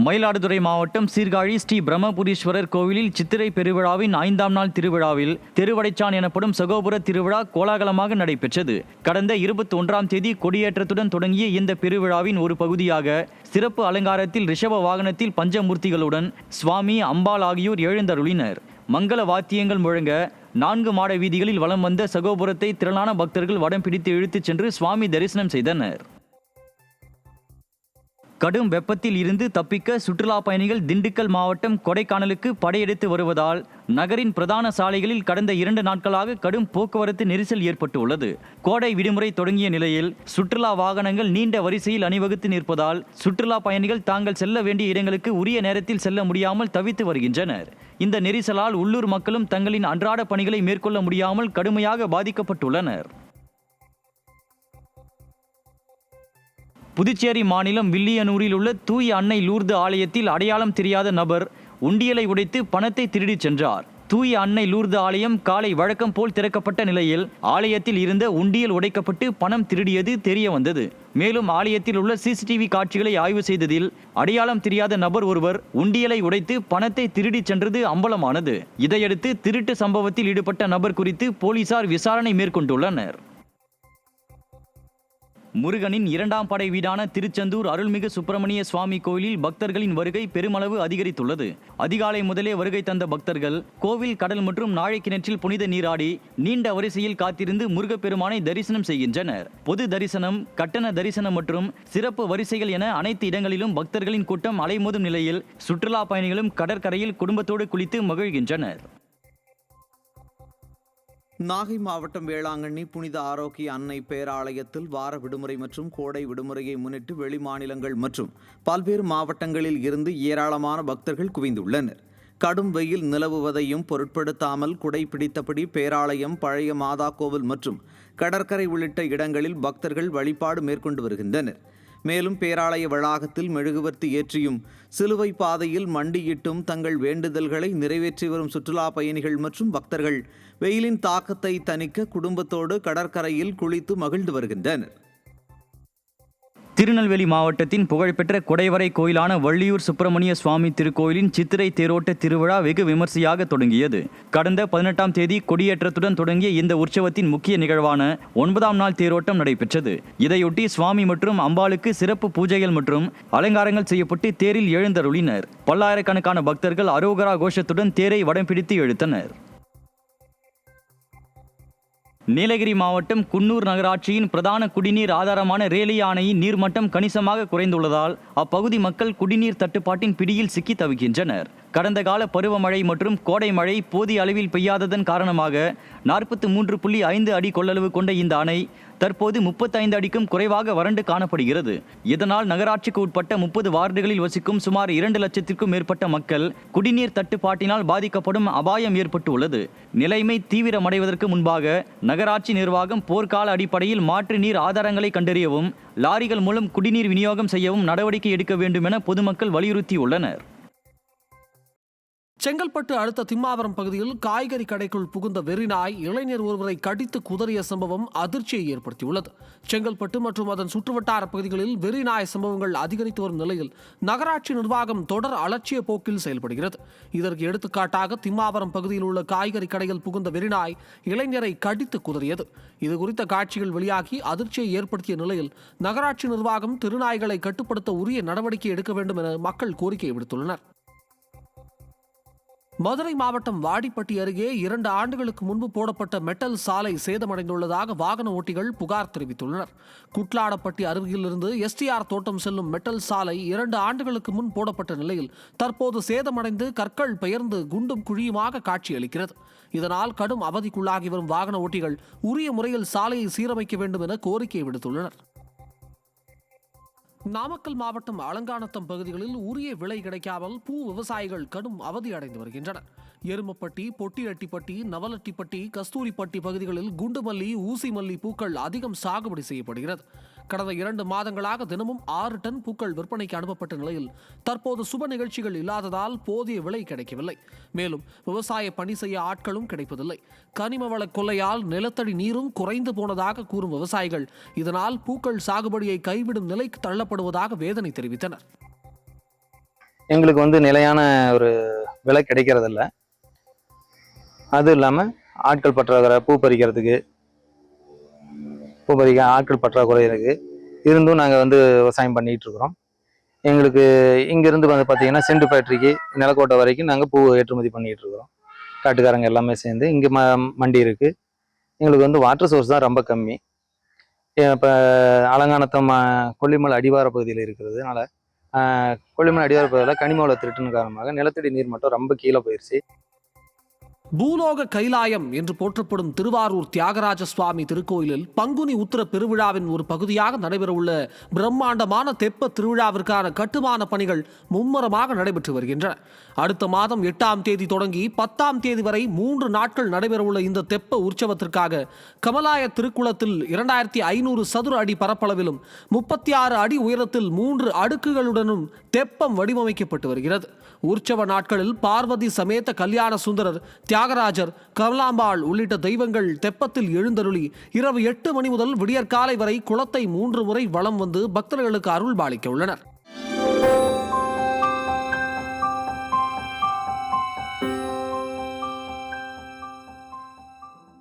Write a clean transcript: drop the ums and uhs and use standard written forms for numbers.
மயிலாடுதுறை மாவட்டம் சீர்காழி ஸ்ரீ பிரம்மபுரீஸ்வரர் கோவிலில் சித்திரை பெருவிழாவின் 5ஆம் நாள் திருவிழாவில் திருவடைச்சான் எனப்படும் சகோபுர திருவிழா கோலாகலமாக நடைபெற்றது. கடந்த 21ஆம் தேதி கொடியேற்றத்துடன் தொடங்கிய இந்த பெருவிழாவின் ஒரு பகுதியாக சிறப்பு அலங்காரத்தில் ரிஷப வாகனத்தில் பஞ்சமூர்த்திகளுடன் சுவாமி, அம்பாள் ஆகியோர் எழுந்தருளினர். மங்கள வாத்தியங்கள் முழங்க 4 மாட வீதிகளில் வலம் வந்த சகோபுரத்தை திரளான பக்தர்கள் வடம் பிடித்து இழுத்துச் சென்று சுவாமி தரிசனம் செய்தனர். கடும் வெப்பத்தில் இருந்து தப்பிக்க சுற்றுலா பயணிகள் திண்டுக்கல் மாவட்டம் கொடைக்கானலுக்கு படையெடுத்து வருவதால் நகரின் பிரதான சாலைகளில் கடந்த 2 நாட்களாக கடும் போக்குவரத்து நெரிசல் ஏற்பட்டுள்ளது. கோடை விடுமுறை தொடங்கிய நிலையில் சுற்றுலா வாகனங்கள் நீண்ட வரிசையில் அணிவகுத்து நிற்பதால் சுற்றுலா பயணிகள் தாங்கள் செல்ல வேண்டிய இடங்களுக்கு உரிய நேரத்தில் செல்ல முடியாமல் தவித்து வருகின்றனர். இந்த நெரிசலால் உள்ளூர் மக்களும் தங்களின் அன்றாட பணிகளை மேற்கொள்ள முடியாமல் கடுமையாக பாதிக்கப்பட்டுள்ளனர். புதுச்சேரி மாநிலம் வில்லியனூரில் உள்ள தூய அன்னை லூர்து ஆலயத்தில் அடையாளம் தெரியாத நபர் உண்டியலை உடைத்து பணத்தை திருடிச் சென்றார். தூய அன்னை லூர்து ஆலயம் காலை வழக்கம் போல் திறக்கப்பட்ட நிலையில் ஆலயத்தில் இருந்த உண்டியல் உடைக்கப்பட்டு பணம் திருடியது தெரிய வந்தது. மேலும் ஆலயத்தில் உள்ள சிசிடிவி காட்சிகளை ஆய்வு செய்ததில் அடையாளம் தெரியாத நபர் ஒருவர் உண்டியலை உடைத்து பணத்தை திருடிச் சென்றது அம்பலமானது. இதையடுத்து திருட்டு சம்பவத்தில் ஈடுபட்ட நபர் குறித்து போலீசார் விசாரணை மேற்கொண்டுள்ளனர். முருகனின் 2ஆம் படை வீடான திருச்செந்தூர் அருள்மிகு சுப்பிரமணிய சுவாமி கோயிலில் பக்தர்களின் வருகை பெருமளவு அதிகரித்துள்ளது. அதிகாலை முதலே வருகை தந்த பக்தர்கள் கோவில், கடல் மற்றும் நாழை கிணற்றில் புனித நீராடி நீண்ட வரிசையில் காத்திருந்து முருகப்பெருமானை தரிசனம் செய்கின்றனர். பொது தரிசனம், கட்டண தரிசனம் மற்றும் சிறப்பு வரிசைகள் என அனைத்து இடங்களிலும் பக்தர்களின் கூட்டம் அலைமோதும் நிலையில் சுற்றுலா பயணிகளும் கடற்கரையில் குடும்பத்தோடு குளித்து மகிழ்கின்றனர். நாகை மாவட்டம் வேளாங்கண்ணி புனித ஆரோக்கிய அன்னை பேராலயத்தில் வார விடுமுறை மற்றும் கோடை விடுமுறையை முன்னிட்டு வெளிமாநிலங்கள் மற்றும் பல்வேறு மாவட்டங்களில் இருந்து ஏராளமான பக்தர்கள் குவிந்துள்ளனர். கடும் வெயில் நிலவுவதையும் பொருட்படுத்தாமல் குடை பிடித்தபடி பேராலயம், பழைய மாதா கோவில் மற்றும் கடற்கரை உள்ளிட்ட இடங்களில் பக்தர்கள் வழிபாடு மேற்கொண்டு வருகின்றனர். மேலும் பேராலய வளாகத்தில் மெழுகுவர்த்தி ஏற்றியும் சிலுவை பாதையில் மண்டியிட்டும் தங்கள் வேண்டுதல்களை நிறைவேற்றி வரும் சுற்றுலா பயணிகள் மற்றும் பக்தர்கள் வெயிலின் தாக்கத்தை தணிக்க குடும்பத்தோடு கடற்கரையில் குளித்து மகிழ்ந்து வருகின்றனர். திருநெல்வேலி மாவட்டத்தின் புகழ்பெற்ற குடைவரை கோயிலான வள்ளியூர் சுப்பிரமணிய சுவாமி திருக்கோயிலின் சித்திரை தேரோட்ட திருவிழா வெகு விமர்சையாக தொடங்கியது. கடந்த 18ஆம் தேதி கொடியேற்றத்துடன் தொடங்கிய இந்த உற்சவத்தின் முக்கிய நிகழ்வான 9ஆம் நாள் தேரோட்டம் நடைபெற்றது. இதையொட்டி சுவாமி மற்றும் அம்பாளுக்கு சிறப்பு பூஜைகள் மற்றும் அலங்காரங்கள் செய்யப்பட்டு தேரில் எழுந்தருளினர். பல்லாயிரக்கணக்கான பக்தர்கள் அரோகரா கோஷத்துடன் தேரை வடம் பிடித்து இழுத்தனர். நீலகிரி மாவட்டம் குன்னூர் நகராட்சியின் பிரதான குடிநீர் ஆதாரமான ரேலியா அணையின் நீர்மட்டம் கணிசமாக குறைந்துள்ளதால் அப்பகுதி மக்கள் குடிநீர் தட்டுப்பாட்டின் பிடியில் சிக்கி தவிக்கின்றனர். கடந்த கால பருவமழை மற்றும் கோடை மழை போதிய அளவில் பெய்யாததன் காரணமாக 43.5 அடி கொள்ளளவு கொண்ட இந்த அணை தற்போது 35 அடிக்கும் குறைவாக வறண்டு காணப்படுகிறது. இதனால் நகராட்சிக்கு உட்பட்ட 30 வார்டுகளில் வசிக்கும் சுமார் 2 லட்சத்திற்கும் மேற்பட்ட மக்கள் குடிநீர் தட்டுப்பாட்டினால் பாதிக்கப்படும் அபாயம் ஏற்பட்டு உள்ளது. நிலைமை தீவிரமடைவதற்கு முன்பாக நகராட்சி நிர்வாகம் போர்க்கால அடிப்படையில் மாற்று நீர் ஆதாரங்களை கண்டறியவும் லாரிகள் மூலம் குடிநீர் விநியோகம் செய்யவும் நடவடிக்கை எடுக்க வேண்டும் என பொதுமக்கள் வலியுறுத்தியுள்ளனர். செங்கல்பட்டு அடுத்த திம்மாவரம் பகுதியில் காய்கறி கடைக்குள் புகுந்த வெறிநாய் இளைஞர் ஒருவரை கடித்து குதறிய சம்பவம் அதிர்ச்சியை ஏற்படுத்தியுள்ளது. செங்கல்பட்டு மற்றும் அதன் சுற்றுவட்டார பகுதிகளில் வெறிநாய் சம்பவங்கள் அதிகரித்து வரும் நிலையில் நகராட்சி நிர்வாகம் தொடர் அலட்சிய போக்கில் செயல்படுகிறது. இதற்கு எடுத்துக்காட்டாக திம்மாவரம் பகுதியில் உள்ள காய்கறி கடையில் புகுந்த வெறிநாய் இளைஞரை கடித்து குதறியது. இதுகுறித்த காட்சிகள் வெளியாகி அதிர்ச்சியை ஏற்படுத்திய நிலையில் நகராட்சி நிர்வாகம் திருநாய்களை கட்டுப்படுத்த உரிய நடவடிக்கை எடுக்க வேண்டும் என மக்கள் கோரிக்கை விடுத்துள்ளனர். மதுரை மாவட்டம் வாடிப்பட்டி அருகே 2 ஆண்டுகளுக்கு முன்பு போடப்பட்ட மெட்டல் சாலை சேதமடைந்துள்ளதாக வாகன ஓட்டிகள் புகார் தெரிவித்துள்ளனர். குட்லாடப்பட்டி அருகிலிருந்து STR தோட்டம் செல்லும் மெட்டல் சாலை 2 ஆண்டுகளுக்கு முன் போடப்பட்ட நிலையில் தற்போது சேதமடைந்து கற்கள் பெயர்ந்து குண்டும் குழியுமாக காட்சியளிக்கிறது. இதனால் கடும் அவதிக்குள்ளாகி வரும் வாகன ஓட்டிகள் உரிய முறையில் சாலையை சீரமைக்க வேண்டும் என கோரிக்கை விடுத்துள்ளனர். நாமக்கல் மாவட்டம் அலங்காநத்தம் பகுதிகளில் உரிய விலை கிடைக்காமல் பூ விவசாயிகள் கடும் அவதி அடைந்து வருகின்றனர். எருமப்பட்டி, பொட்டிரெட்டிப்பட்டி, நவலட்டிப்பட்டி, கஸ்தூரிப்பட்டி பகுதிகளில் குண்டுமல்லி, ஊசி மல்லி பூக்கள் அதிகம் சாகுபடி செய்யப்படுகிறது. கடந்த 2 மாதங்களாக தினமும் 6 டன் பூக்கள் விற்பனைக்கு அனுப்பப்பட்ட நிலையில் தற்போது சுப நிகழ்ச்சிகள் இல்லாததால் போதிய விலை கிடைக்கவில்லை. மேலும் விவசாய பணி செய்ய ஆட்களும் கிடைப்பதில்லை. கனிமவள கொள்ளையால் நிலத்தடி நீரும் குறைந்து போனதாக கூறும் விவசாயிகள் இதனால் பூக்கள் சாகுபடியை கைவிடும் நிலைக்கு தள்ளப்படுவதாக வேதனை தெரிவித்தனர். எங்களுக்கு வந்து நிலையான ஒரு விலை கிடைக்கிறதில்ல. அதுவும் இல்லாமல் ஆட்கள் பற்றாக்குறை, பூ பறிக்க ஆட்கள் பற்றாக்குறை இருக்கு. இருந்தும் நாங்கள் வந்து விவசாயம் பண்ணிட்டு இருக்கிறோம். எங்களுக்கு இங்கிருந்து வந்து பார்த்தீங்கன்னா சென்ட் ஃபேக்ட்ரிக்கு நிலக்கோட்டை வரைக்கும் நாங்கள் பூ ஏற்றுமதி பண்ணிட்டு இருக்கிறோம். காட்டுக்காரங்க எல்லாமே சேர்ந்து இங்கே மண்டி இருக்கு. எங்களுக்கு வந்து வாட்டர் சோர்ஸ் தான் ரொம்ப கம்மி. இப்போ அலங்காநத்தம் கொல்லிமலை அடிவார பகுதியில் இருக்கிறதுனால கொல்லிமலை அடிவார பகுதியில் கனிம வள திருட்டின் காரணமாக நிலத்தடி நீர் மட்டம் ரொம்ப கீழே போயிடுச்சு. பூலோக கைலாயம் என்று போற்றப்படும் திருவாரூர் தியாகராஜ சுவாமி திருக்கோயிலில் பங்குனி உத்திர பெருவிழாவின் ஒரு பகுதியாக நடைபெறவுள்ள பிரம்மாண்டமான தெப்ப திருவிழாவிற்கான கட்டுமான பணிகள் மும்முரமாக நடைபெற்று வருகின்றன. அடுத்த மாதம் 8ஆம் தேதி தொடங்கி 10ஆம் தேதி வரை 3 நாட்கள் நடைபெறவுள்ள இந்த தெப்ப உற்சவத்திற்காக கமலாய திருக்குளத்தில் 2500 சதுர அடி பரப்பளவிலும் 36 அடி உயரத்தில் 3 அடுக்குகளுடனும் தெப்பம் வடிவமைக்கப்பட்டு வருகிறது. உற்சவ நாட்களில் பார்வதி சமேத கல்யாண சுந்தரர், தியாகராஜர், கமலாம்பாள் உள்ளிட்ட தெய்வங்கள் தெப்பத்தில் எழுந்தருளி இரவு 8 மணி முதல் விடியற்காலை வரை குளத்தை 3 முறை வலம் வந்து பக்தர்களுக்கு அருள்பாலிக்க உள்ளனர்.